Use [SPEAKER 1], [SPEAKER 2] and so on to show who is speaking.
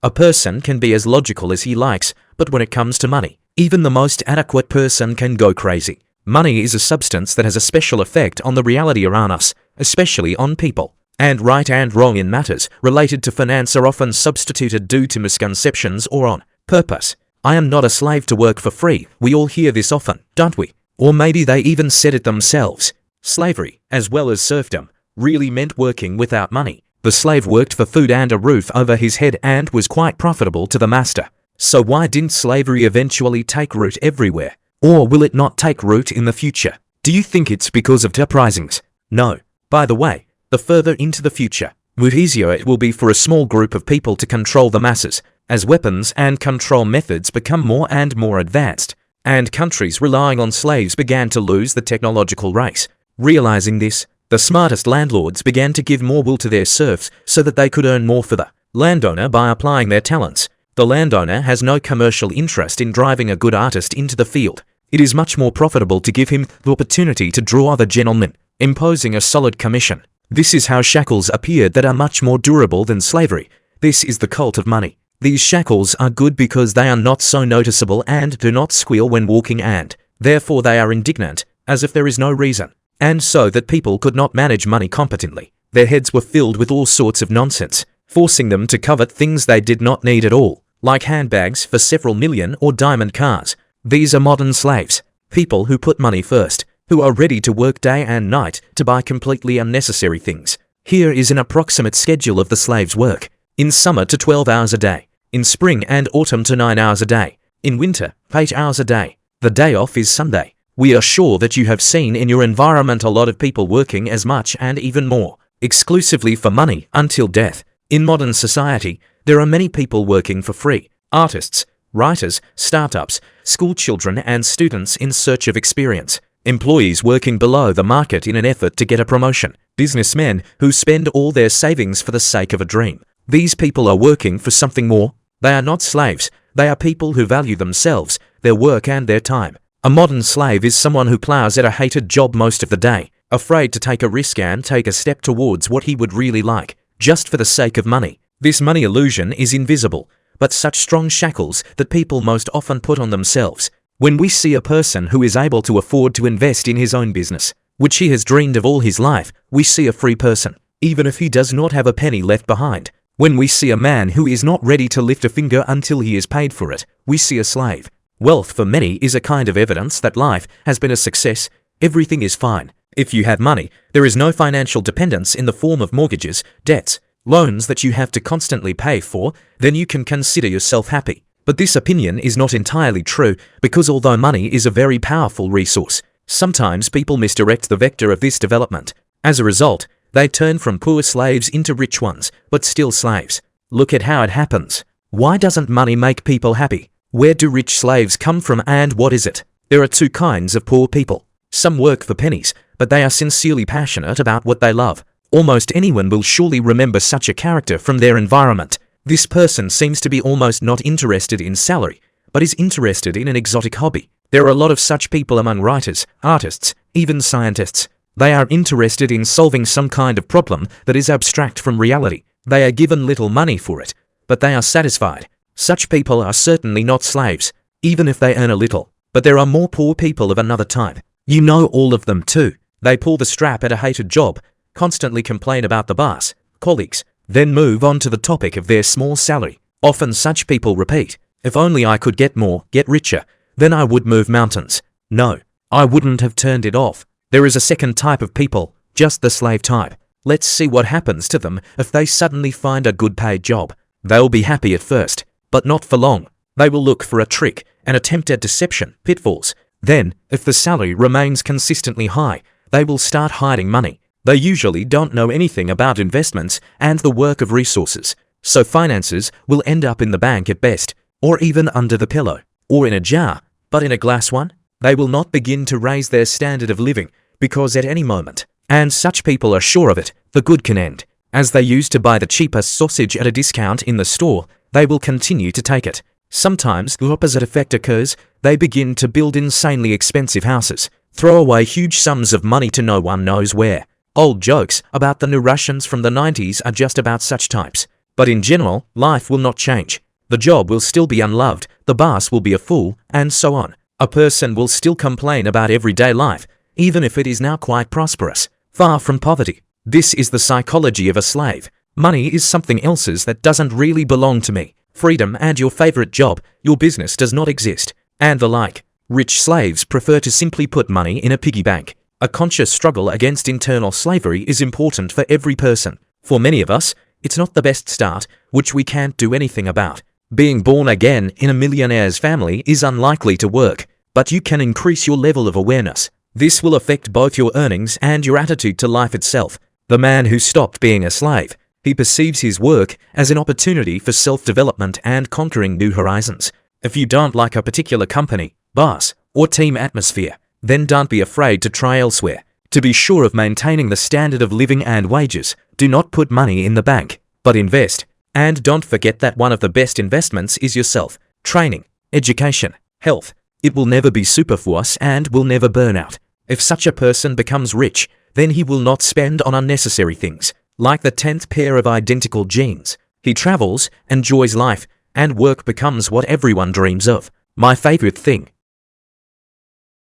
[SPEAKER 1] A person can be as logical as he likes, but when it comes to money, even the most adequate person can go crazy. Money is a substance that has a special effect on the reality around us, especially on people. And right and wrong in matters related to finance are often substituted due to misconceptions or on purpose. I am not a slave to work for free. We all hear this often, don't we? Or maybe they even said it themselves. Slavery, as well as serfdom, really meant working without money. The slave worked for food and a roof over his head and was quite profitable to the master. So why didn't slavery eventually take root everywhere? Or will it not take root in the future? Do you think it's because of uprisings? No. By the way, the further into the future, the easier it will be for a small group of people to control the masses, as weapons and control methods become more and more advanced, and countries relying on slaves began to lose the technological race. Realizing this, the smartest landlords began to give more will to their serfs so that they could earn more for the landowner by applying their talents. The landowner has no commercial interest in driving a good artist into the field. It is much more profitable to give him the opportunity to draw the gentleman, imposing a solid commission. This is how shackles appeared that are much more durable than slavery. This is the cult of money. These shackles are good because they are not so noticeable and do not squeal when walking, and therefore they are indignant, as if there is no reason. And so that people could not manage money competently. Their heads were filled with all sorts of nonsense, forcing them to covet things they did not need at all, like handbags for several million or diamond cars. These are modern slaves, people who put money first, who are ready to work day and night to buy completely unnecessary things. Here is an approximate schedule of the slave's work. In summer to 12 hours a day. In spring and autumn to 9 hours a day. In winter, 8 hours a day. The day off is Sunday. We are sure that you have seen in your environment a lot of people working as much and even more, exclusively for money until death. In modern society, there are many people working for free. Artists, writers, startups, school children and students in search of experience. Employees working below the market in an effort to get a promotion. Businessmen who spend all their savings for the sake of a dream. These people are working for something more. They are not slaves. They are people who value themselves, their work and their time. A modern slave is someone who plows at a hated job most of the day, afraid to take a risk and take a step towards what he would really like, just for the sake of money. This money illusion is invisible, but such strong shackles that people most often put on themselves. When we see a person who is able to afford to invest in his own business, which he has dreamed of all his life, we see a free person, even if he does not have a penny left behind. When we see a man who is not ready to lift a finger until he is paid for it, we see a slave. Wealth for many is a kind of evidence that life has been a success. Everything is fine. If you have money, there is no financial dependence in the form of mortgages, debts, loans that you have to constantly pay for, then you can consider yourself happy. But this opinion is not entirely true, because although money is a very powerful resource, sometimes people misdirect the vector of this development. As a result, they turn from poor slaves into rich ones, but still slaves. Look at how it happens. Why doesn't money make people happy? Where do rich slaves come from and what is it? There are two kinds of poor people. Some work for pennies, but they are sincerely passionate about what they love. Almost anyone will surely remember such a character from their environment. This person seems to be almost not interested in salary, but is interested in an exotic hobby. There are a lot of such people among writers, artists, even scientists. They are interested in solving some kind of problem that is abstract from reality. They are given little money for it, but they are satisfied. Such people are certainly not slaves, even if they earn a little. But there are more poor people of another type. You know all of them too. They pull the strap at a hated job, constantly complain about the boss, colleagues, then move on to the topic of their small salary. Often such people repeat, if only I could get more, get richer, then I would move mountains. No, I wouldn't have turned it off. There is a second type of people, just the slave type. Let's see what happens to them if they suddenly find a good paid job. They'll be happy at first, but not for long. They will look for a trick, an attempt at deception, pitfalls. Then, if the salary remains consistently high, they will start hiding money. They usually don't know anything about investments and the work of resources, so finances will end up in the bank at best, or even under the pillow, or in a jar, but in a glass one. They will not begin to raise their standard of living, because at any moment, and such people are sure of it, the good can end. As they used to buy the cheapest sausage at a discount in the store, they will continue to take it. Sometimes the opposite effect occurs. They begin to build insanely expensive houses, throw away huge sums of money to no one knows where. Old jokes about the new Russians from the 90s are just about such types. But in general, life will not change. The job will still be unloved, the boss will be a fool, and so on. A person will still complain about everyday life, even if it is now quite prosperous, far from poverty. This is the psychology of a slave. Money is something else's that doesn't really belong to me. Freedom and your favorite job, your business does not exist, and the like. Rich slaves prefer to simply put money in a piggy bank. A conscious struggle against internal slavery is important for every person. For many of us, it's not the best start, which we can't do anything about. Being born again in a millionaire's family is unlikely to work, but you can increase your level of awareness. This will affect both your earnings and your attitude to life itself. The man who stopped being a slave, he perceives his work as an opportunity for self-development and conquering new horizons. If you don't like a particular company, boss, or team atmosphere, then don't be afraid to try elsewhere. To be sure of maintaining the standard of living and wages, do not put money in the bank, but invest. And don't forget that one of the best investments is yourself. Training, education, health. It will never be superfluous and will never burn out. If such a person becomes rich, then he will not spend on unnecessary things, like the 10th pair of identical jeans. He travels, enjoys life, and work becomes what everyone dreams of. My favorite thing,